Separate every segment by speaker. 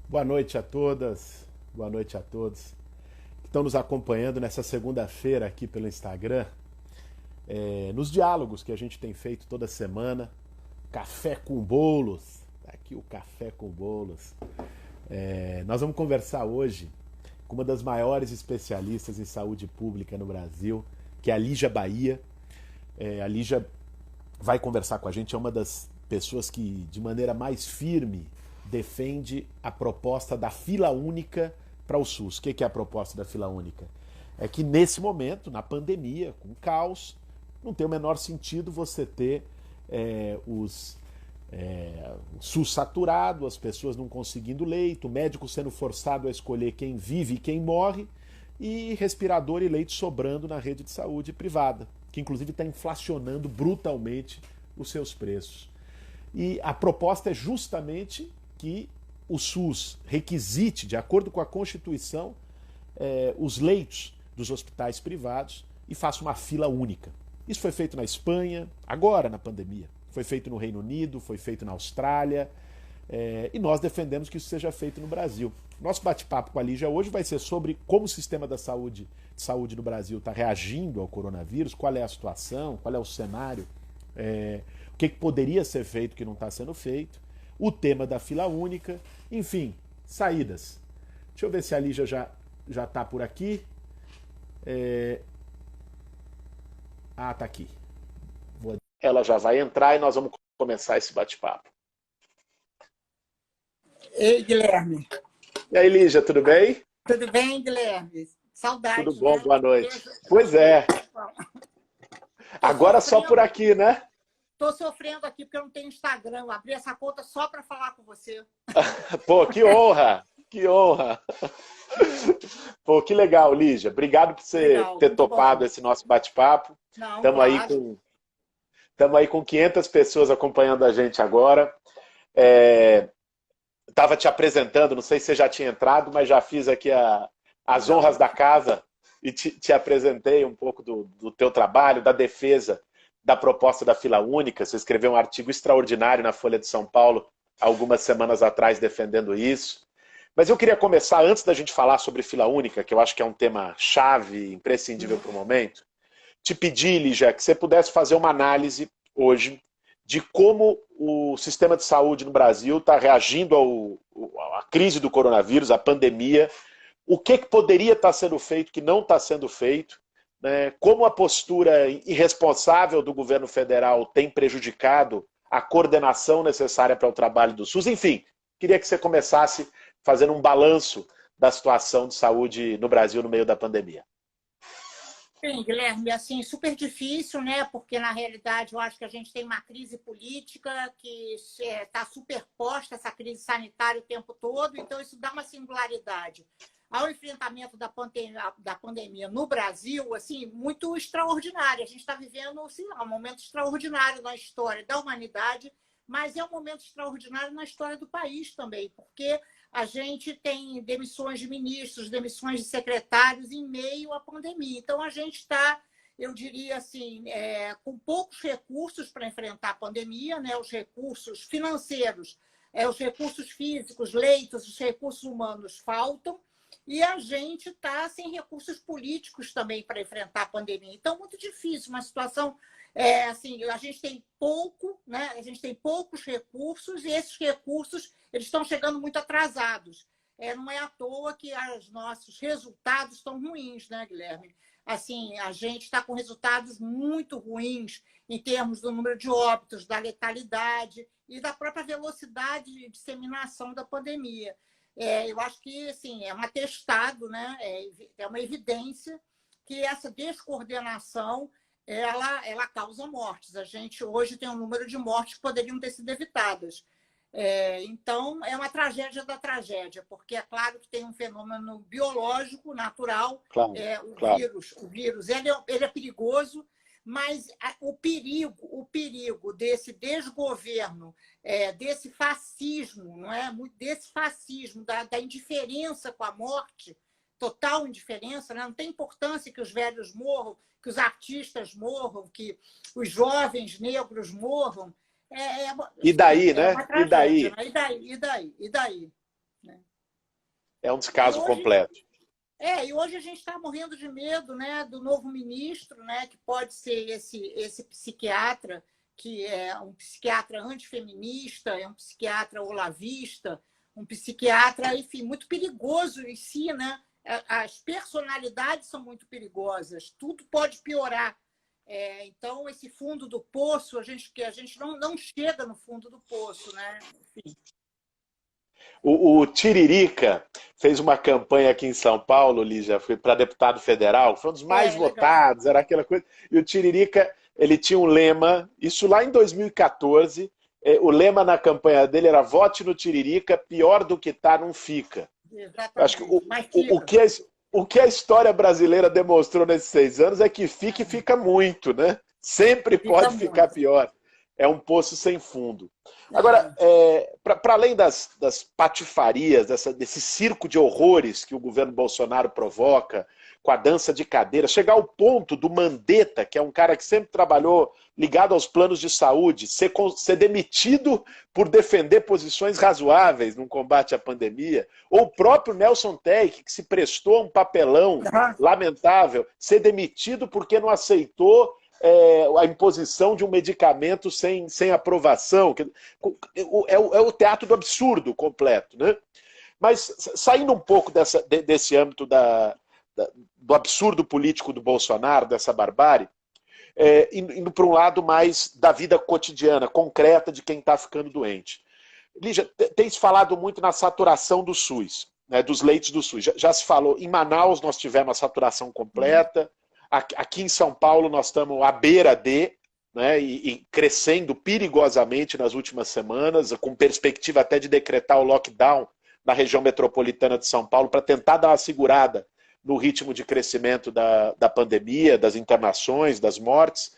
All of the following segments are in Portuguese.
Speaker 1: Boa noite a todas, boa noite a todos que estão nos acompanhando nessa segunda-feira aqui pelo Instagram, nos diálogos que a gente tem feito toda semana. Café com bolos, tá aqui o Café com Bolos. Nós vamos conversar hoje com uma das maiores especialistas em saúde pública no Brasil, que é a Lígia Bahia. A Lígia vai conversar com a gente, é uma das pessoas que, de maneira mais firme, defende a proposta da fila única para o SUS. O que é a proposta da fila única? É que nesse momento, na pandemia, com caos, não tem o menor sentido você ter os o SUS saturado, as pessoas não conseguindo leito, o médico sendo forçado a escolher quem vive e quem morre, e respirador e leite sobrando na rede de saúde privada, que inclusive está inflacionando brutalmente os seus preços. E a proposta é justamente que o SUS requisite, de acordo com a Constituição, os leitos dos hospitais privados e faça uma fila única. Isso foi feito na Espanha, agora na pandemia. Foi feito no Reino Unido, foi feito na Austrália, e nós defendemos que isso seja feito no Brasil. Nosso bate-papo com a Lígia hoje vai ser sobre como o sistema da saúde no Brasil está reagindo ao coronavírus, qual é a situação, qual é o cenário, o que poderia ser feito que não está sendo feito, o tema da fila única, enfim, saídas. Deixa eu ver se a Lígia já está por aqui. Tá aqui. Ela já vai entrar e nós vamos começar esse bate-papo.
Speaker 2: Ei, Guilherme.
Speaker 1: E aí, Lígia, tudo bem?
Speaker 2: Tudo bem, Guilherme? Saudade,
Speaker 1: tudo bom,
Speaker 2: né?
Speaker 1: boa noite. Pois é. Agora só por aqui, né?
Speaker 2: Estou sofrendo aqui porque eu não tenho Instagram. Eu abri essa conta só para falar com você.
Speaker 1: Pô, que honra! Que honra! Pô, que legal, Lígia. Obrigado por você ter topado esse nosso bate-papo. Estamos aí com 500 pessoas acompanhando a gente agora. Estava te apresentando, não sei se você já tinha entrado, mas já fiz aqui as honras da casa e te apresentei um pouco do teu trabalho, da defesa da proposta da fila única. Você escreveu um artigo extraordinário na Folha de São Paulo algumas semanas atrás defendendo isso. Mas eu queria começar, antes da gente falar sobre fila única, que eu acho que é um tema chave, imprescindível para o momento, te pedir, Lígia, que você pudesse fazer uma análise hoje de como o sistema de saúde no Brasil está reagindo à crise do coronavírus, à pandemia, o que poderia estar sendo feito que não está sendo feito, né? Como a postura irresponsável do governo federal tem prejudicado a coordenação necessária para o trabalho do SUS. Enfim, queria que você começasse fazendo um balanço da situação de saúde no Brasil no meio da pandemia.
Speaker 2: Sim, Guilherme, assim, super difícil, né? Porque, na realidade, eu acho que a gente tem uma crise política que está superposta, essa crise sanitária o tempo todo, então isso dá uma singularidade ao enfrentamento da pandemia no Brasil, assim, muito extraordinário. A gente está vivendo assim, um momento extraordinário na história da humanidade, mas é um momento extraordinário na história do país também, porque a gente tem demissões de ministros, demissões de secretários em meio à pandemia. Então, a gente está, eu diria assim, com poucos recursos para enfrentar a pandemia, né? Os recursos financeiros, os recursos físicos, leitos, os recursos humanos faltam, e a gente está sem recursos políticos também para enfrentar a pandemia. Então, muito difícil, uma situação assim, a gente tem pouco, né? A gente tem poucos recursos, e esses recursos eles estão chegando muito atrasados. Não é à toa que os nossos resultados estão ruins, né, Guilherme? Assim, a gente está com resultados muito ruins em termos do número de óbitos, da letalidade e da própria velocidade de disseminação da pandemia. Eu acho que assim, é um atestado, né? É uma evidência que essa descoordenação ela causa mortes. A gente hoje tem um número de mortes que poderiam ter sido evitadas. Então, é uma tragédia da tragédia, porque é claro que tem um fenômeno biológico, natural,
Speaker 1: Claro,
Speaker 2: o vírus ele é perigoso, mas o perigo desse desgoverno, desse fascismo, não é? Desse fascismo, da indiferença com a morte, total indiferença, né? Não tem importância que os velhos morram, que os artistas morram, que os jovens negros morram.
Speaker 1: E daí, né?
Speaker 2: Uma tragédia, né? E daí? Né?
Speaker 1: É um descaso completo.
Speaker 2: E hoje a gente está morrendo de medo, né, do novo ministro, né, que pode ser esse psiquiatra, que é um psiquiatra antifeminista, é um psiquiatra olavista, um psiquiatra, enfim, muito perigoso em si, né? As personalidades são muito perigosas, tudo pode piorar. Então, esse fundo do poço, a gente não chega no fundo do poço, né? Enfim.
Speaker 1: O Tiririca fez uma campanha aqui em São Paulo, Lígia, foi para deputado federal, foi um dos mais
Speaker 2: Legal.
Speaker 1: votados, era aquela coisa. E o Tiririca, ele tinha um lema, isso lá em 2014, o lema na campanha dele era vote no Tiririca, pior do que tá, não fica. Acho que
Speaker 2: Exatamente. Mas
Speaker 1: o que a história brasileira demonstrou nesses 6 anos é que fica e fica muito, né? Sempre
Speaker 2: fica
Speaker 1: pode ficar
Speaker 2: muito.
Speaker 1: pior. É um poço sem fundo. Agora, para além das patifarias, desse circo de horrores que o governo Bolsonaro provoca, com a dança de cadeira, chegar ao ponto do Mandetta, que é um cara que sempre trabalhou ligado aos planos de saúde, ser demitido por defender posições razoáveis no combate à pandemia, ou o próprio Nelson Teich, que se prestou a um papelão lamentável, ser demitido porque não aceitou a imposição de um medicamento sem aprovação. É o teatro do absurdo completo, né? Mas saindo um pouco desse âmbito do absurdo político do Bolsonaro, dessa barbárie, indo para um lado mais da vida cotidiana, concreta de quem está ficando doente. Lígia, tem se falado muito na saturação do SUS, né, dos leitos do SUS. Já se falou, em Manaus nós tivemos a saturação completa, aqui em São Paulo nós estamos à beira de, né, e crescendo perigosamente nas últimas semanas, com perspectiva até de decretar o lockdown na região metropolitana de São Paulo para tentar dar uma segurada no ritmo de crescimento da pandemia, das internações, das mortes.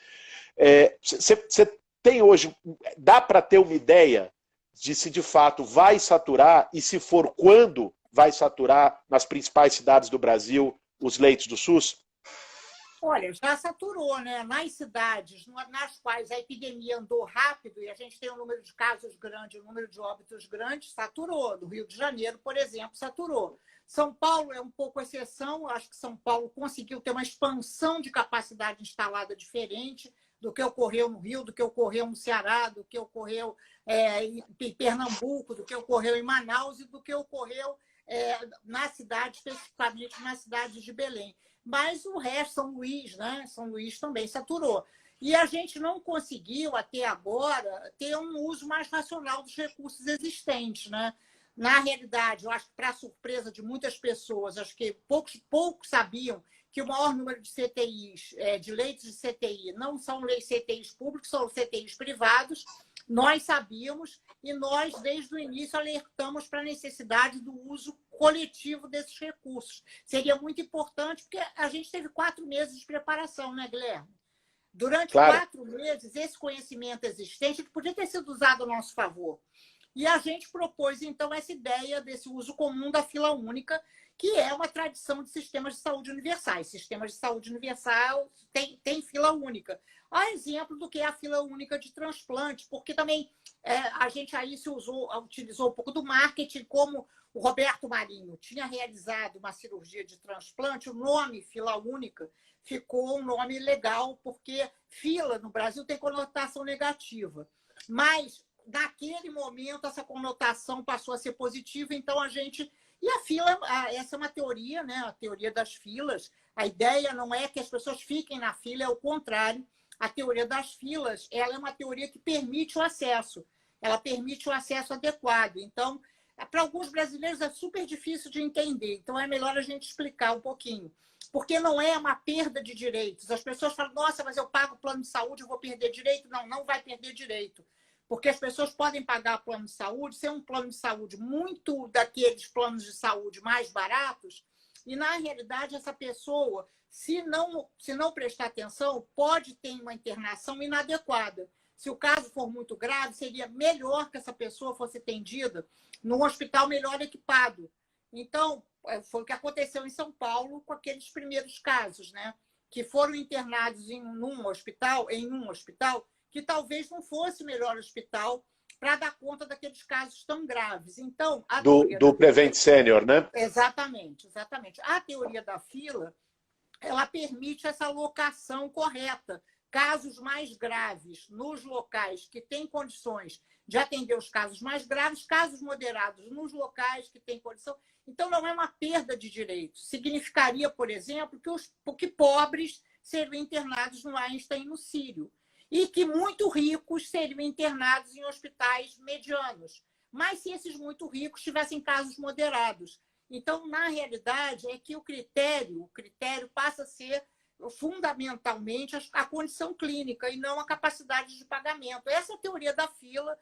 Speaker 1: Você tem hoje, dá para ter uma ideia de se de fato vai saturar e se for quando vai saturar nas principais cidades do Brasil os leitos do SUS?
Speaker 2: Olha, já saturou, né? Nas cidades nas quais a epidemia andou rápido e a gente tem um número de casos grande, um número de óbitos grande, saturou. No Rio de Janeiro, por exemplo, saturou. São Paulo é um pouco exceção, acho que São Paulo conseguiu ter uma expansão de capacidade instalada diferente do que ocorreu no Rio, do que ocorreu no Ceará, do que ocorreu em Pernambuco, do que ocorreu em Manaus e do que ocorreu na cidade, especificamente na cidade de Belém. Mas o resto, São Luís, né? São Luís também saturou. E a gente não conseguiu, até agora, ter um uso mais racional dos recursos existentes, né? Na realidade, eu acho que, para surpresa de muitas pessoas, acho que poucos sabiam que o maior número de CTIs, de leitos de CTI, não são CTIs públicos, são CTIs privados. Nós sabíamos e nós, desde o início, alertamos para a necessidade do uso coletivo desses recursos. Seria muito importante, porque a gente teve 4 meses de preparação, né, Guilherme? Durante 4 meses, esse conhecimento existente podia ter sido usado a nosso favor. E a gente propôs, então, essa ideia desse uso comum da fila única, que é uma tradição de sistemas de saúde universais. Sistemas de saúde universal tem fila única. A exemplo do que é a fila única de transplante, porque também a gente aí utilizou um pouco do marketing, como o Roberto Marinho tinha realizado uma cirurgia de transplante, o nome fila única ficou um nome legal, porque fila no Brasil tem conotação negativa. Mas, naquele momento, essa conotação passou a ser positiva, então a gente... E a fila, essa é uma teoria, né? A teoria das filas. A ideia não é que as pessoas fiquem na fila, é o contrário. A teoria das filas, ela é uma teoria que permite o acesso. Ela permite o acesso adequado. Então, para alguns brasileiros é super difícil de entender. Então, é melhor a gente explicar um pouquinho. Porque não é uma perda de direitos. As pessoas falam, nossa, mas eu pago plano de saúde, eu vou perder direito? Não, não vai perder direito. Porque as pessoas podem pagar plano de saúde, ser um plano de saúde muito daqueles planos de saúde mais baratos, e, na realidade, essa pessoa, se não prestar atenção, pode ter uma internação inadequada. Se o caso for muito grave, seria melhor que essa pessoa fosse atendida num hospital melhor equipado. Então, foi o que aconteceu em São Paulo com aqueles primeiros casos, né? Que foram internados em um hospital, que talvez não fosse o melhor hospital para dar conta daqueles casos tão graves. Então,
Speaker 1: do Prevent Senior, né?
Speaker 2: Exatamente, exatamente. A teoria da fila, ela permite essa alocação correta. Casos mais graves nos locais que têm condições de atender os casos mais graves, casos moderados nos locais que têm condição. Então, não é uma perda de direitos. Significaria, por exemplo, que pobres seriam internados no Einstein e no Sírio, e que muito ricos seriam internados em hospitais medianos. Mas se esses muito ricos tivessem casos moderados. Então, na realidade, é que o critério passa a ser fundamentalmente a condição clínica e não a capacidade de pagamento. Essa é a teoria da fila,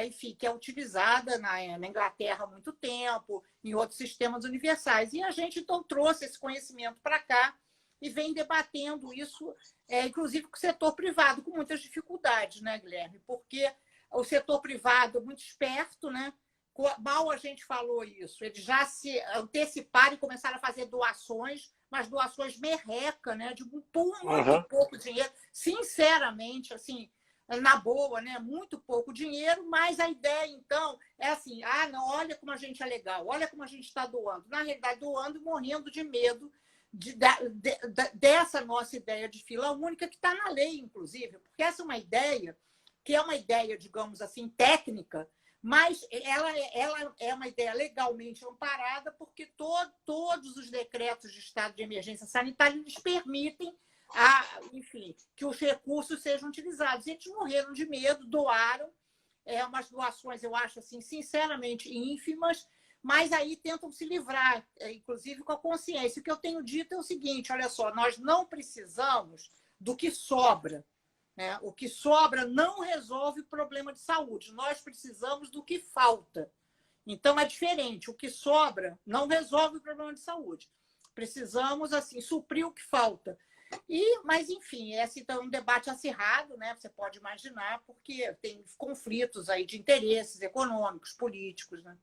Speaker 2: enfim, que é utilizada na Inglaterra há muito tempo, em outros sistemas universais. E a gente, então, trouxe esse conhecimento para cá e vem debatendo isso, inclusive com o setor privado, com muitas dificuldades, né, Guilherme? Porque o setor privado é muito esperto, né? Mal a gente falou isso, eles já se anteciparam e começaram a fazer doações, mas doações merreca, né? De muito pouco dinheiro. Sinceramente, assim, na boa, né? Muito pouco dinheiro, mas a ideia, então, é assim, não, olha como a gente é legal, olha como a gente está doando. Na realidade, doando e morrendo de medo dessa nossa ideia de fila única, que está na lei, inclusive, porque essa é uma ideia que é uma ideia, digamos assim, técnica, mas ela é uma ideia legalmente amparada, porque todos os decretos de estado de emergência sanitária eles permitem, enfim, que os recursos sejam utilizados. Eles morreram de medo, doaram, umas doações, eu acho, assim, sinceramente ínfimas, mas aí tentam se livrar, inclusive com a consciência. O que eu tenho dito é o seguinte, olha só, nós não precisamos do que sobra. O que sobra não resolve o problema de saúde. Nós precisamos do que falta. Então, é diferente. O que sobra não resolve o problema de saúde. Precisamos, assim, suprir o que falta. Mas, enfim, esse então, é um debate acirrado, né? Você pode imaginar, porque tem conflitos aí de interesses econômicos, políticos, né?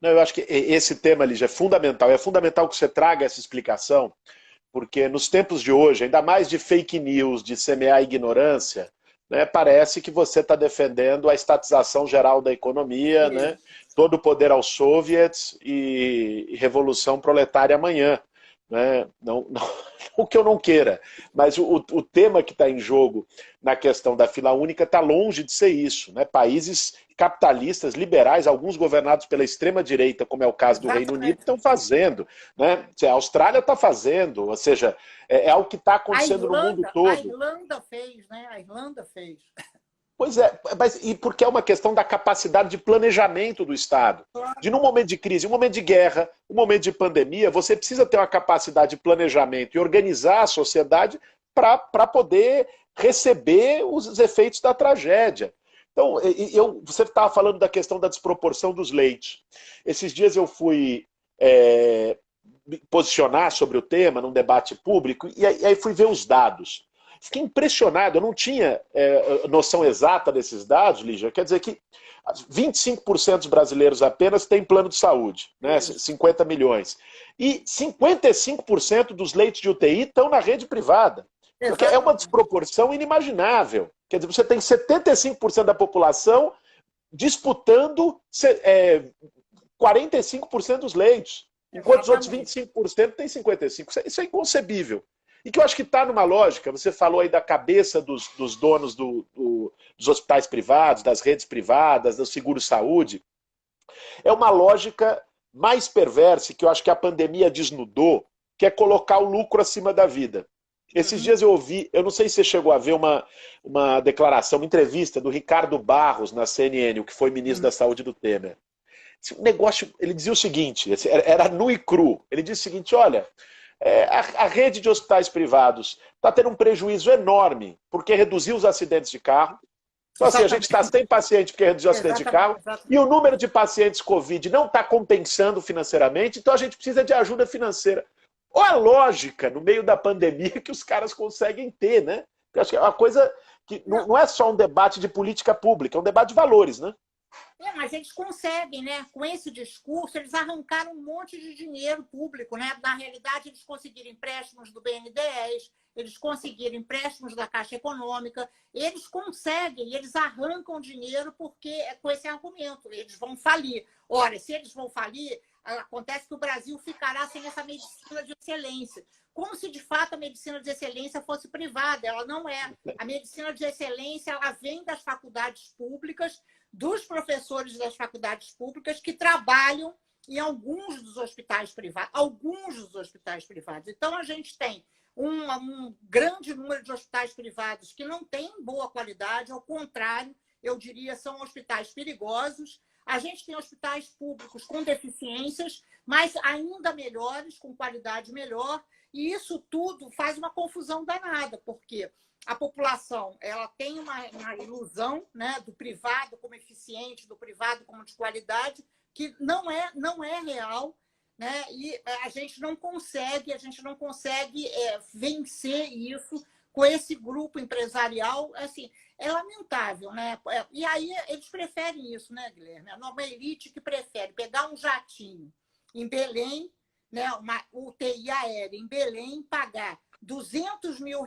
Speaker 1: Não, eu acho que esse tema, Lígia, é fundamental. É fundamental que você traga essa explicação, porque nos tempos de hoje, ainda mais de fake news, de semear ignorância, né, parece que você está defendendo a estatização geral da economia, né, todo o poder aos soviets e revolução proletária amanhã. Né? Não, o que eu não queira, mas o tema que está em jogo na questão da fila única está longe de ser isso. Né? Países capitalistas, liberais, alguns governados pela extrema-direita, como é o caso do Reino Unido, estão fazendo. Né? A Austrália está fazendo, ou seja, é algo que está acontecendo no mundo todo.
Speaker 2: A Irlanda fez, né? A Irlanda fez.
Speaker 1: Pois é, e porque é uma questão da capacidade de planejamento do Estado. De num momento de crise, um momento de guerra, um momento de pandemia, você precisa ter uma capacidade de planejamento e organizar a sociedade para poder receber os efeitos da tragédia. Então, você estava falando da questão da desproporção dos leitos. Esses dias eu fui me posicionar sobre o tema num debate público e aí fui ver os dados. Fiquei impressionado, eu não tinha noção exata desses dados, Lígia. Quer dizer que 25% dos brasileiros apenas têm plano de saúde, né? 50 milhões. E 55% dos leitos de UTI estão na rede privada. Porque é uma desproporção inimaginável. Quer dizer, você tem 75% da população disputando 45% dos leitos, enquanto os outros 25% têm 55%. Isso é inconcebível. E que eu acho que está numa lógica, você falou aí da cabeça dos donos dos hospitais privados, das redes privadas, do seguro-saúde. É uma lógica mais perversa que eu acho que a pandemia desnudou, que é colocar o lucro acima da vida. Esses dias eu ouvi, eu não sei se você chegou a ver uma declaração, uma entrevista do Ricardo Barros na CNN, o que foi ministro da Saúde do Temer. Esse negócio, ele dizia o seguinte, era nu e cru, ele disse o seguinte, olha... a rede de hospitais privados está tendo um prejuízo enorme porque reduziu os acidentes de carro. Então, assim, a gente está sem paciente porque reduziu o acidente de carro e o número de pacientes Covid não está compensando financeiramente, então a gente precisa de ajuda financeira. Olha a lógica no meio da pandemia que os caras conseguem ter, né? Eu acho que é uma coisa que não é só um debate de política pública, é um debate de valores, né?
Speaker 2: Mas eles conseguem, né? Com esse discurso, eles arrancaram um monte de dinheiro público, né? Na realidade, eles conseguiram empréstimos do BNDES, eles conseguiram empréstimos da Caixa Econômica, eles conseguem, eles arrancam dinheiro porque com esse argumento, eles vão falir. Ora, se eles vão falir, acontece que o Brasil ficará sem essa medicina de excelência. Como se, de fato, a medicina de excelência fosse privada. Ela não é. A medicina de excelência ela vem das faculdades públicas, dos professores das faculdades públicas que trabalham em alguns dos hospitais privados. Então, a gente tem um grande número de hospitais privados que não têm boa qualidade, ao contrário, eu diria, são hospitais perigosos. A gente tem hospitais públicos com deficiências, mas ainda melhores, com qualidade melhor, e isso tudo faz uma confusão danada, porque a população ela tem uma ilusão, né, do privado como eficiente, do privado como de qualidade, que não é real, né? E a gente não consegue vencer isso com esse grupo empresarial. Assim, é lamentável, né? E aí eles preferem isso, né, Guilherme? Uma elite que prefere pegar um jatinho em Belém, né, uma UTI aérea em Belém, pagar R$200 mil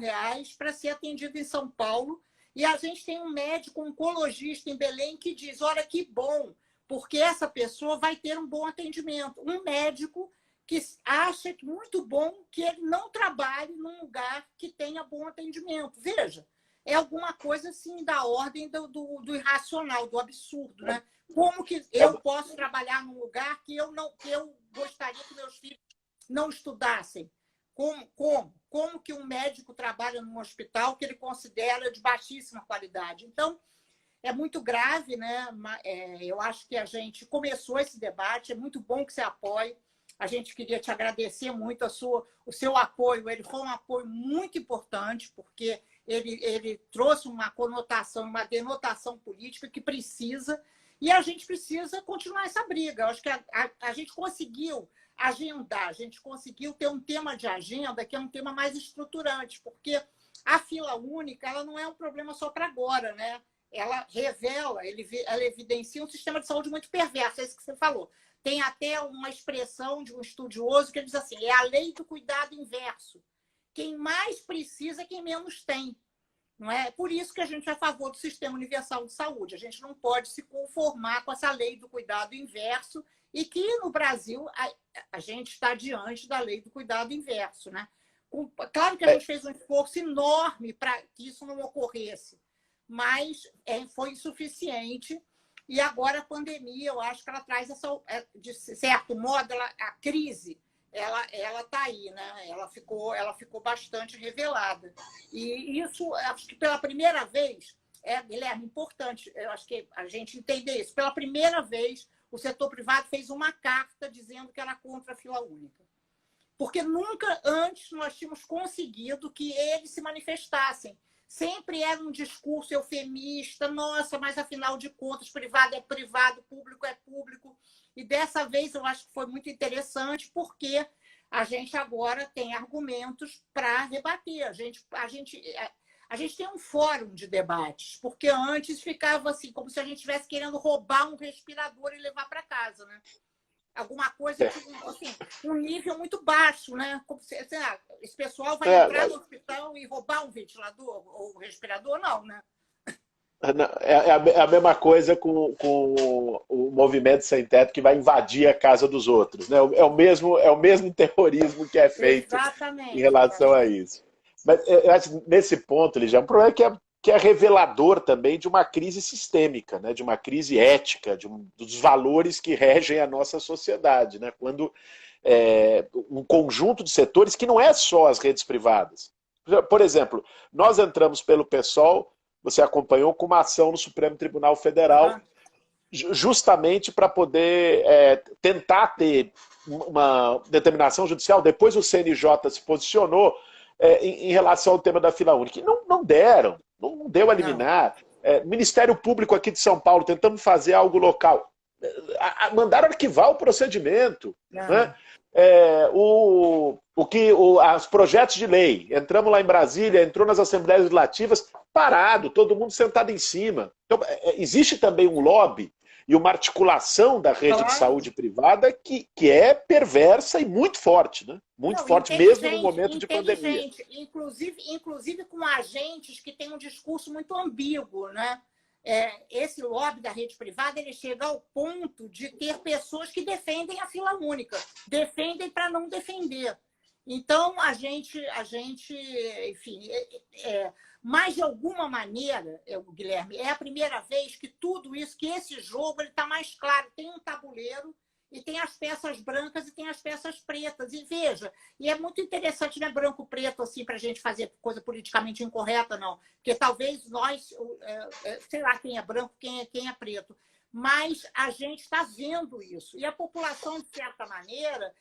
Speaker 2: para ser atendido em São Paulo, e a gente tem um médico oncologista em Belém que diz, olha que bom, porque essa pessoa vai ter um bom atendimento. Um médico que acha muito bom que ele não trabalhe num lugar que tenha bom atendimento. Veja, é alguma coisa assim da ordem do irracional, do absurdo, né? Como que eu posso trabalhar num lugar que eu gostaria que meus filhos não estudassem? Como que um médico trabalha num hospital que ele considera de baixíssima qualidade? Então, é muito grave, né? Eu acho que a gente começou esse debate, é muito bom que você apoie. A gente queria te agradecer muito o seu apoio. Ele foi um apoio muito importante, porque ele trouxe uma conotação, uma denotação política que precisa, e a gente precisa continuar essa briga. Eu acho que a gente conseguiu agendar, a gente conseguiu ter um tema de agenda que é um tema mais estruturante, porque a fila única ela não é um problema só para agora, né? Ela revela, ela evidencia um sistema de saúde muito perverso, é isso que você falou. Tem até uma expressão de um estudioso que diz assim, é a lei do cuidado inverso. Quem mais precisa é quem menos tem. Não é? Por isso que a gente é a favor do Sistema Universal de Saúde. A gente não pode se conformar com essa lei do cuidado inverso e que, no Brasil, a gente está diante da lei do cuidado inverso. Né? Claro que a gente fez um esforço enorme para que isso não ocorresse, mas foi insuficiente. E agora a pandemia, eu acho que ela traz de certo modo, a crise, ela está aí, né? Ela ficou bastante revelada. E isso, acho que pela primeira vez, Guilherme, importante, eu acho que a gente entender isso. Pela primeira vez, o setor privado fez uma carta dizendo que era contra a fila única. Porque nunca antes nós tínhamos conseguido que eles se manifestassem. Sempre era um discurso eufemista, nossa, mas afinal de contas, privado é privado, público é público. E dessa vez eu acho que foi muito interessante, porque a gente agora tem argumentos para rebater. A gente tem um fórum de debates, porque antes ficava assim, como se a gente estivesse querendo roubar um respirador e levar para casa, né? Alguma coisa, assim, um nível muito baixo, né? Como se, esse pessoal vai entrar no hospital e roubar um ventilador ou um respirador? Não, né?
Speaker 1: É a mesma coisa com o movimento sem teto que vai invadir a casa dos outros, né? É o mesmo terrorismo que é feito
Speaker 2: Exatamente,
Speaker 1: em relação a isso. Mas eu acho que nesse ponto, Ligia, um problema que é revelador também de uma crise sistêmica, né? De uma crise ética, dos valores que regem a nossa sociedade, né? Quando um conjunto de setores que não é só as redes privadas. Por exemplo, nós entramos pelo PSOL, você acompanhou, com uma ação no Supremo Tribunal Federal, justamente para poder tentar ter uma determinação judicial. Depois o CNJ se posicionou em relação ao tema da fila única. E não deram, não deu a liminar. Ministério Público aqui de São Paulo, tentamos fazer algo local. Mandaram arquivar o procedimento. Né? Os projetos de lei, entramos lá em Brasília, entrou nas Assembleias Legislativas, parado, todo mundo sentado em cima. Então, existe também um lobby, e uma articulação da rede de
Speaker 2: Claro.
Speaker 1: saúde privada que é perversa e muito forte, né? Muito
Speaker 2: Não,
Speaker 1: forte, mesmo no momento de pandemia.
Speaker 2: Inclusive com agentes que têm um discurso muito ambíguo, né? Esse lobby da rede privada ele chega ao ponto de ter pessoas que defendem a fila única, defendem para não defender. Então, a gente enfim, mas de alguma maneira, Guilherme, é a primeira vez que tudo isso, que esse jogo está mais claro. Tem um tabuleiro e tem as peças brancas e tem as peças pretas. E veja, e é muito interessante, não é branco-preto assim, para a gente fazer coisa politicamente incorreta, não. Porque talvez nós, sei lá quem é branco, quem é preto, mas a gente está vendo isso. E a população, de certa maneira,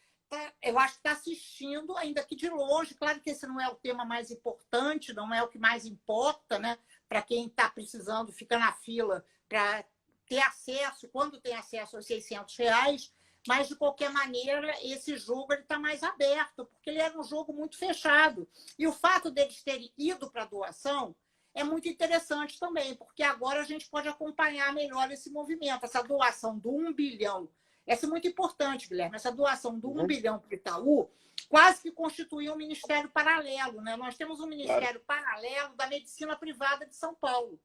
Speaker 2: eu acho que está assistindo, ainda que de longe. Claro que esse não é o tema mais importante, não é o que mais importa, né? Para quem está precisando, fica na fila para ter acesso, quando tem acesso aos R$ 600, mas, de qualquer maneira, esse jogo está mais aberto, porque ele era um jogo muito fechado. E o fato deles terem ido para a doação é muito interessante também, porque agora a gente pode acompanhar melhor esse movimento, essa doação do 1 bilhão. Essa é muito importante, Guilherme. Essa doação do 1 bilhão para o Itaú quase que constituiu um ministério paralelo, né? Nós temos um ministério paralelo da medicina privada de São Paulo.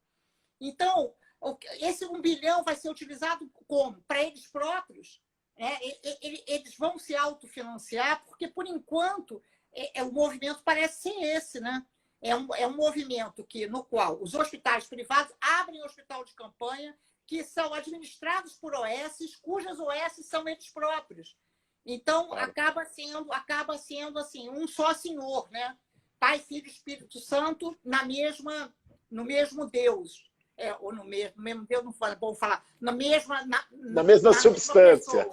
Speaker 2: Então, esse 1 bilhão vai ser utilizado como? Para eles próprios. Eles vão se autofinanciar, porque, por enquanto, o movimento parece ser esse, né? É um movimento no qual os hospitais privados abrem hospital de campanha que são administrados por OS, cujas OS são eles próprios. Então, claro, acaba sendo assim, um só senhor, né? Pai, Filho e Espírito Santo no mesmo Deus. Ou no mesmo Deus, não vou falar. Na mesma
Speaker 1: substância.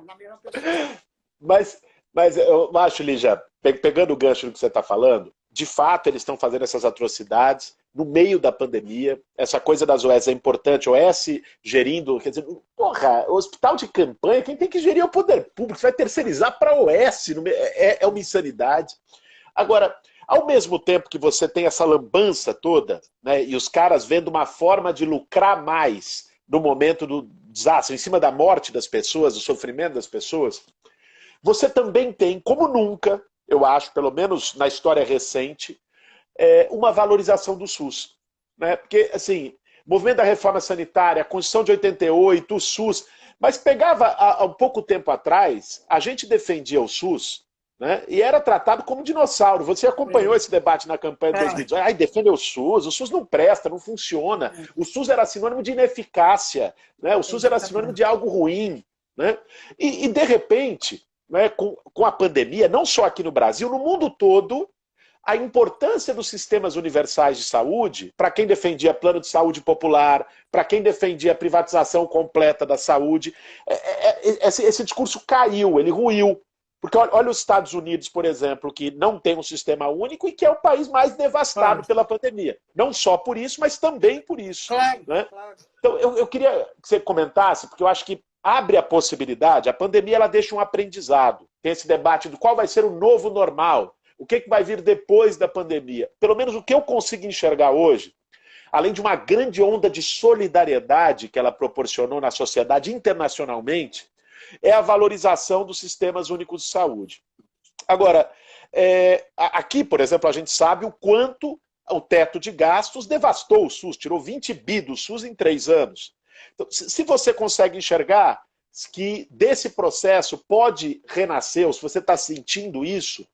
Speaker 2: Na mesma pessoa.
Speaker 1: Mas eu acho, Lígia, pegando o gancho do que você está falando, de fato eles estão fazendo essas atrocidades no meio da pandemia. Essa coisa das OS é importante, OS gerindo, quer dizer, porra, o hospital de campanha, quem tem que gerir é o poder público, você vai terceirizar para a OS, é uma insanidade. Agora, ao mesmo tempo que você tem essa lambança toda, né, e os caras vendo uma forma de lucrar mais no momento do desastre, em cima da morte das pessoas, do sofrimento das pessoas, você também tem, como nunca, eu acho, pelo menos na história recente, uma valorização do SUS. Né? Porque, assim, o movimento da reforma sanitária, a Constituição de 88, o SUS, mas pegava, há um pouco tempo atrás, a gente defendia o SUS, né? E era tratado como dinossauro. Você acompanhou esse debate na campanha de 2018. Ai, defende o SUS não presta, não funciona. O SUS era sinônimo de ineficácia, né? O SUS era sinônimo de algo ruim. Né? E de repente, né, com a pandemia, não só aqui no Brasil, no mundo todo, a importância dos sistemas universais de saúde, para quem defendia plano de saúde popular, para quem defendia a privatização completa da saúde, esse discurso caiu, ele ruiu. Porque olha os Estados Unidos, por exemplo, que não tem um sistema único e que é o país mais devastado pela pandemia. Não só por isso, mas também por isso.
Speaker 2: Claro,
Speaker 1: né?
Speaker 2: Claro.
Speaker 1: Então, eu queria que você comentasse, porque eu acho que abre a possibilidade, a pandemia ela deixa um aprendizado. Tem esse debate do qual vai ser o novo normal, o que vai vir depois da pandemia. Pelo menos o que eu consigo enxergar hoje, além de uma grande onda de solidariedade que ela proporcionou na sociedade internacionalmente, é a valorização dos sistemas únicos de saúde. Agora, aqui, por exemplo, a gente sabe o quanto o teto de gastos devastou o SUS, tirou 20 bi do SUS em 3 anos. Então, se você consegue enxergar que desse processo pode renascer, ou se você está sentindo isso,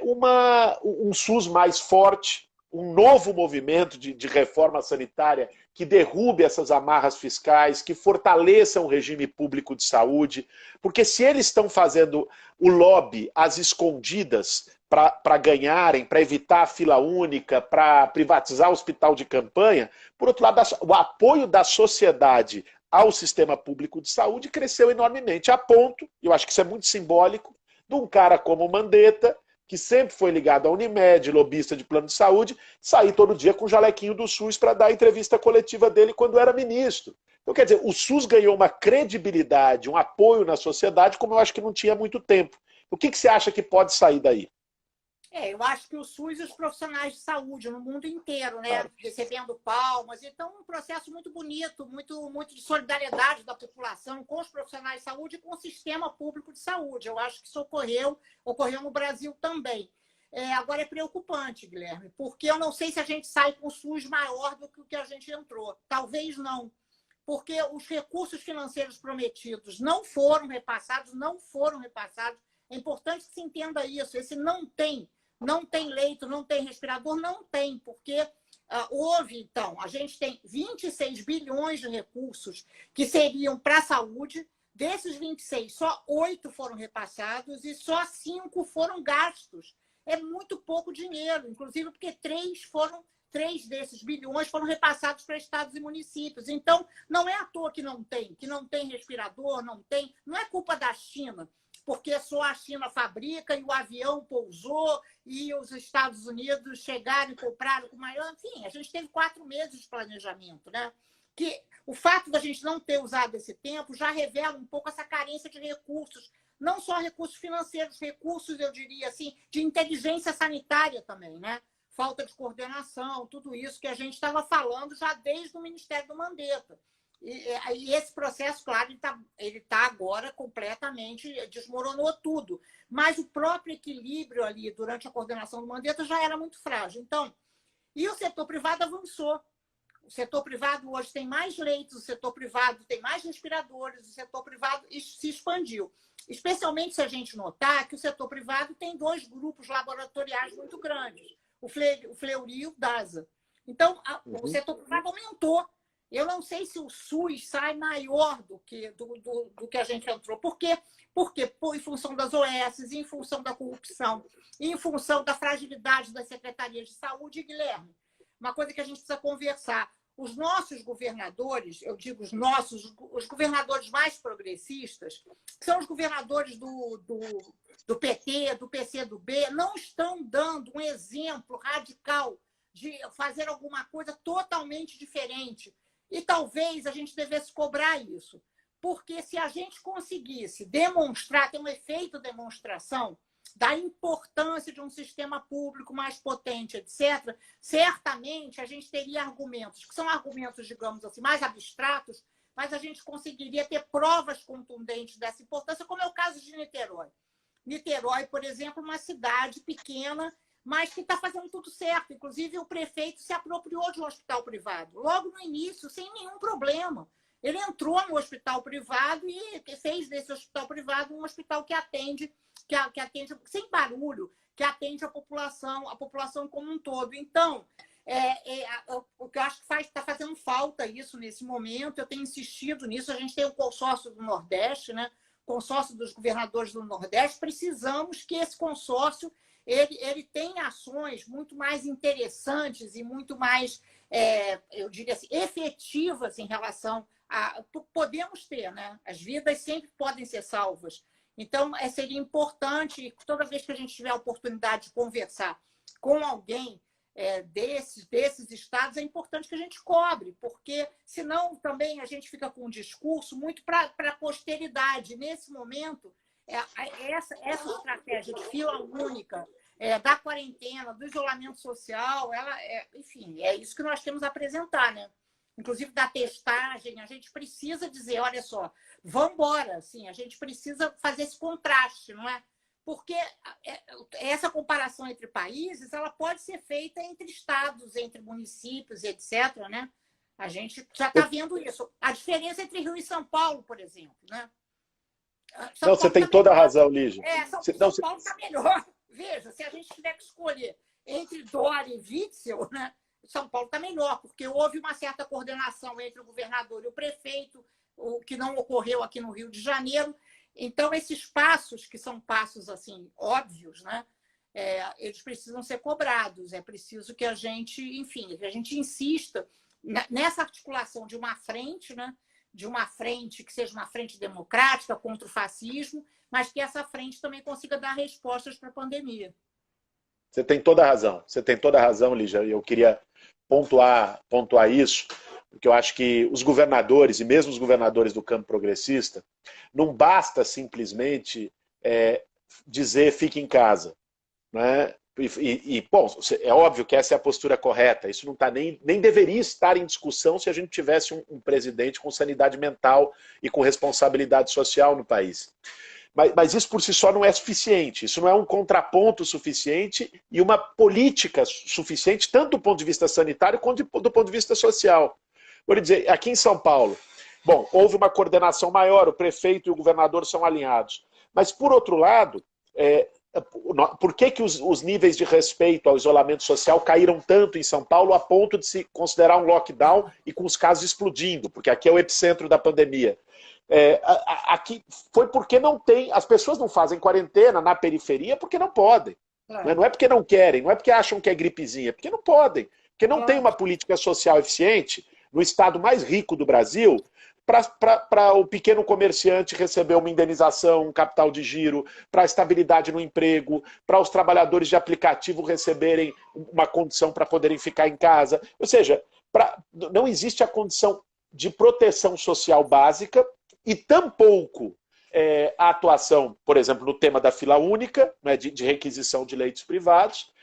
Speaker 1: um SUS mais forte, um novo movimento de reforma sanitária que derrube essas amarras fiscais, que fortaleça o regime público de saúde, porque se eles estão fazendo o lobby às escondidas para ganharem, para evitar a fila única, para privatizar o hospital de campanha, por outro lado, o apoio da sociedade ao sistema público de saúde cresceu enormemente, a ponto, eu acho que isso é muito simbólico, de um cara como o Mandetta, que sempre foi ligado à Unimed, lobista de plano de saúde, sair todo dia com o jalequinho do SUS para dar a entrevista coletiva dele quando era ministro. Então, quer dizer, o SUS ganhou uma credibilidade, um apoio na sociedade, como eu acho que não tinha há muito tempo. O que você acha que pode sair daí?
Speaker 2: Eu acho que o SUS e os profissionais de saúde no mundo inteiro, né,
Speaker 1: Claro.
Speaker 2: recebendo palmas. Então, um processo muito bonito, muito de solidariedade da população com os profissionais de saúde e com o sistema público de saúde. Eu acho que isso ocorreu no Brasil também. Agora é preocupante, Guilherme, porque eu não sei se a gente sai com o SUS maior do que o que a gente entrou. Talvez não, porque os recursos financeiros prometidos não foram repassados, não foram repassados. É importante que se entenda isso. Esse não tem leito, não tem respirador, não tem, porque houve, então, a gente tem 26 bilhões de recursos que seriam para a saúde. Desses 26, só 8 foram repassados e só 5 foram gastos. É muito pouco dinheiro, inclusive porque 3 desses bilhões foram repassados para estados e municípios. Então, não é à toa que não tem respirador, não é culpa da China, porque só a China fabrica e o avião pousou e os Estados Unidos chegaram e compraram com maior... Enfim, a gente teve 4 meses de planejamento, né? Que o fato da gente não ter usado esse tempo já revela um pouco essa carência de recursos, não só recursos financeiros, recursos, eu diria assim, de inteligência sanitária também, né? Falta de coordenação, tudo isso que a gente estava falando já desde o Ministério do Mandetta. E esse processo, claro, ele tá agora completamente, desmoronou tudo. Mas o próprio equilíbrio ali, durante a coordenação do Mandetta, já era muito frágil. Então, e o setor privado avançou. O setor privado hoje tem mais leitos, o setor privado tem mais respiradores, o setor privado se expandiu. Especialmente se a gente notar que o setor privado tem 2 grupos laboratoriais muito grandes, o Fleury e o DASA. Então, o setor privado aumentou. Eu não sei se o SUS sai maior do que a gente entrou. Por quê? Porque, em função das OS, em função da corrupção, em função da fragilidade das secretarias de saúde, Guilherme, uma coisa que a gente precisa conversar. Os nossos governadores, eu digo os governadores mais progressistas, que são os governadores do PT, do PCdoB, não estão dando um exemplo radical de fazer alguma coisa totalmente diferente. E talvez a gente devesse cobrar isso. Porque se a gente conseguisse demonstrar, ter um efeito demonstração da importância de um sistema público mais potente, etc., certamente a gente teria argumentos, que são argumentos, digamos assim, mais abstratos, mas a gente conseguiria ter provas contundentes dessa importância, como é o caso de Niterói. Niterói, por exemplo, uma cidade pequena, mas que está fazendo tudo certo. Inclusive, o prefeito se apropriou de um hospital privado, logo no início, sem nenhum problema. Ele entrou no hospital privado e fez desse hospital privado um hospital que atende sem barulho, que atende a população como um todo. Então, o que eu acho que está fazendo falta isso nesse momento, eu tenho insistido nisso, a gente tem o consórcio do Nordeste, né? Consórcio dos governadores do Nordeste, precisamos que esse consórcio ele tenha ações muito mais interessantes e muito mais, eu diria assim, efetivas em relação a... Podemos ter, né? As vidas sempre podem ser salvas. Então, seria importante, toda vez que a gente tiver a oportunidade de conversar com alguém desses estados, é importante que a gente cobre, porque senão também a gente fica com um discurso muito para a posteridade. Nesse momento, essa estratégia de fila única, da quarentena, do isolamento social, enfim, é isso que nós temos a apresentar, né? Inclusive da testagem, a gente precisa dizer, olha só, vamos embora, assim, a gente precisa fazer esse contraste, não é? Porque essa comparação entre países, ela pode ser feita entre estados, entre municípios, etc., né? A gente já está vendo isso. A diferença entre Rio e São Paulo, por exemplo, né?
Speaker 1: Não, você tem toda a razão, Lígia.
Speaker 2: São Paulo está melhor. Veja, se a gente tiver que escolher entre Dória e Witzel, né? São Paulo está melhor, porque houve uma certa coordenação entre o governador e o prefeito, o que não ocorreu aqui no Rio de Janeiro. Então, esses passos, que são passos assim óbvios, né? Eles precisam ser cobrados. É preciso que a gente, enfim, que a gente insista nessa articulação de uma frente, né? De uma frente que seja uma frente democrática contra o fascismo, mas que essa frente também consiga dar respostas para a pandemia.
Speaker 1: Você tem toda a razão, Lígia. Eu queria pontuar isso, porque eu acho que os governadores, e mesmo os governadores do campo progressista, não basta simplesmente dizer fique em casa, né? Bom, é óbvio que essa é a postura correta. Isso não tá nem deveria estar em discussão se a gente tivesse um presidente com sanidade mental e com responsabilidade social no país. Mas isso por si só não é suficiente. Isso não é um contraponto suficiente e uma política suficiente, tanto do ponto de vista sanitário quanto do ponto de vista social. Vou dizer, aqui em São Paulo, bom, houve uma coordenação maior, o prefeito e o governador são alinhados. Mas, por outro lado, por que os níveis de respeito ao isolamento social caíram tanto em São Paulo a ponto de se considerar um lockdown e com os casos explodindo? Porque aqui é o epicentro da pandemia. Aqui foi porque não tem, as pessoas não fazem quarentena na periferia porque não podem. Não é porque não querem, não é porque acham que é gripezinha, é porque não podem. Porque não tem uma política social eficiente no estado mais rico do Brasil para o pequeno comerciante receber uma indenização, um capital de giro, para a estabilidade no emprego, para os trabalhadores de aplicativo receberem uma condição para poderem ficar em casa. Ou seja, não existe a condição de proteção social básica e tampouco a atuação, por exemplo, no tema da fila única, né, de requisição de leitos privados,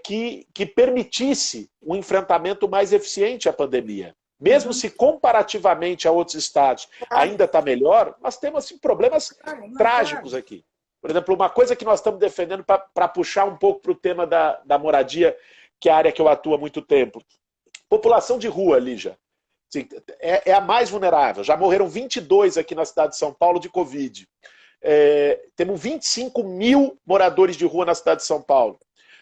Speaker 1: que permitisse um enfrentamento mais eficiente à pandemia. Mesmo se comparativamente a outros estados ainda está melhor, nós temos assim, problemas trágicos aqui. Por exemplo, uma coisa que nós estamos defendendo para puxar um pouco para o tema da moradia, que é a área que eu atuo há muito tempo. População de rua, Lígia, assim, é a mais vulnerável. Já morreram 22 aqui na cidade de São Paulo de Covid. Temos 25 mil moradores de rua na cidade de São Paulo.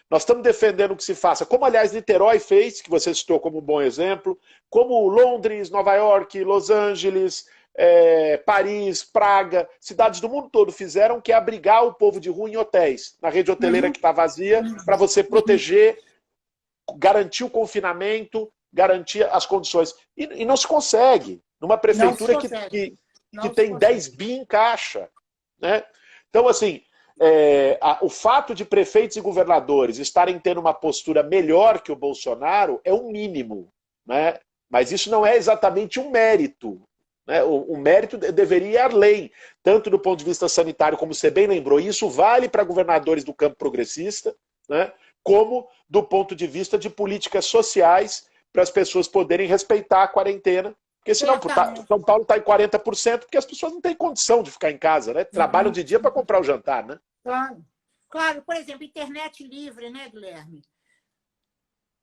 Speaker 1: Nós estamos defendendo que se faça, como aliás Niterói fez, que você citou como um bom exemplo, como Londres, Nova York, Los Angeles, Paris, Praga, cidades do mundo todo fizeram, que é abrigar o povo de rua em hotéis, na rede hoteleira que está vazia, para você proteger, garantir o confinamento, garantir as condições. E não se consegue. Numa prefeitura que tem 10 bi em caixa. Né? Então, assim, o fato de prefeitos e governadores estarem tendo uma postura melhor que o Bolsonaro é um mínimo, né? Mas isso não é exatamente um mérito, né? O mérito deveria ir além, tanto do ponto de vista sanitário, como você bem lembrou, e isso vale para governadores do campo progressista, né? Como do ponto de vista de políticas sociais, para as pessoas poderem respeitar a quarentena. Porque senão São Paulo está em 40%, porque as pessoas não têm condição de ficar em casa, né? Trabalham de dia para comprar o jantar, né?
Speaker 2: Claro, por exemplo, internet livre, né, Guilherme?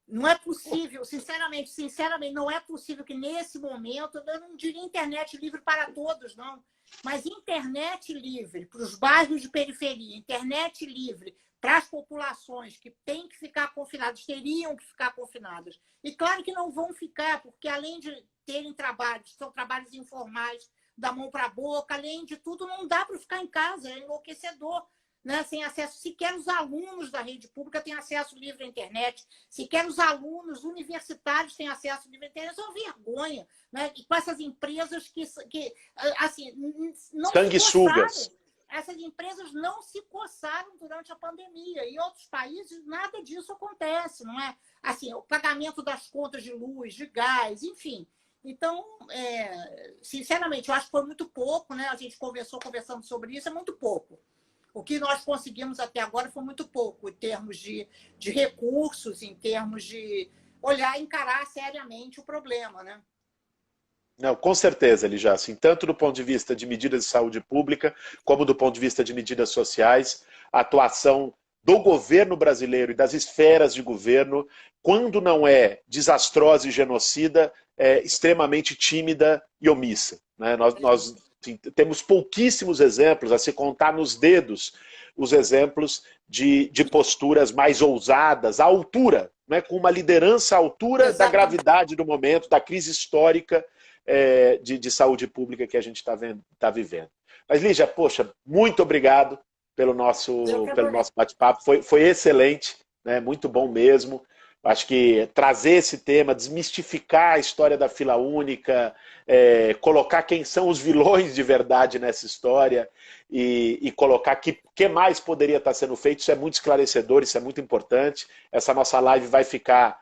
Speaker 2: Não é possível, sinceramente, não é possível que nesse momento, eu não diria internet livre para todos, não, mas internet livre para os bairros de periferia, internet livre para as populações que têm que ficar confinadas, teriam que ficar confinadas. E claro que não vão ficar, porque além de terem trabalhos, são trabalhos informais, da mão para a boca, além de tudo, não dá para ficar em casa, é enlouquecedor. Né, sem acesso, sequer os alunos da rede pública têm acesso livre à internet, sequer os alunos universitários têm acesso livre à internet, isso é uma vergonha. Né? E com essas empresas que assim, não
Speaker 1: sanguessugas.
Speaker 2: Essas empresas não se coçaram durante a pandemia. Em outros países, nada disso acontece, não é? Assim, o pagamento das contas de luz, de gás, enfim. Então, sinceramente, eu acho que foi muito pouco, né? A gente conversando sobre isso, é muito pouco. O que nós conseguimos até agora foi muito pouco, em termos de recursos, em termos de olhar e encarar seriamente o problema, né?
Speaker 1: Não, com certeza, Lígia, assim, tanto do ponto de vista de medidas de saúde pública, como do ponto de vista de medidas sociais, a atuação do governo brasileiro e das esferas de governo, quando não é desastrosa e genocida, é extremamente tímida e omissa. Né? Nós temos pouquíssimos exemplos, a se contar nos dedos, os exemplos de posturas mais ousadas, à altura, né? Com uma liderança à altura da gravidade do momento, da crise histórica de saúde pública que a gente está vivendo. Mas, Lígia, poxa, muito obrigado pelo nosso bate-papo, foi excelente, né? Muito bom mesmo. Acho que trazer esse tema, desmistificar a história da fila única, colocar quem são os vilões de verdade nessa história e colocar que mais poderia estar sendo feito, isso é muito esclarecedor, isso é muito importante. Essa nossa live vai ficar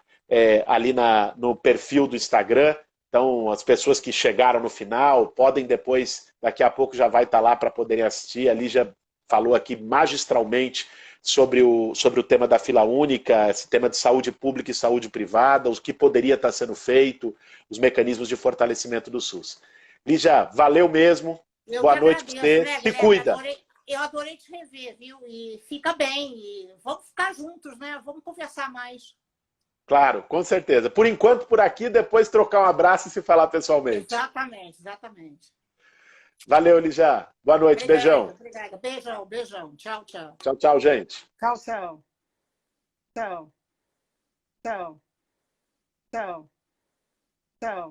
Speaker 1: ali no perfil do Instagram, então as pessoas que chegaram no final podem depois, daqui a pouco já vai estar lá para poderem assistir. A Lígia falou aqui magistralmente sobre o tema da fila única, esse tema de saúde pública e saúde privada, o que poderia estar sendo feito, os mecanismos de fortalecimento do SUS. Lígia, valeu mesmo.
Speaker 2: Eu
Speaker 1: Boa
Speaker 2: que
Speaker 1: noite para
Speaker 2: agradeço,
Speaker 1: você.
Speaker 2: né,
Speaker 1: Se
Speaker 2: Guilherme?
Speaker 1: cuida.
Speaker 2: Eu adorei te rever, viu? E fica bem. E vamos ficar juntos, né? Vamos conversar mais.
Speaker 1: Claro, com certeza. Por enquanto, por aqui, depois trocar um abraço e se falar pessoalmente.
Speaker 2: Exatamente, exatamente.
Speaker 1: Valeu, Lígia. Boa noite,
Speaker 2: Obrigada,
Speaker 1: beijão.
Speaker 2: obrigada. Beijão, beijão. Tchau, tchau.
Speaker 1: Tchau, tchau, gente.
Speaker 2: Tchau, tchau. Tchau, tchau, tchau, tchau.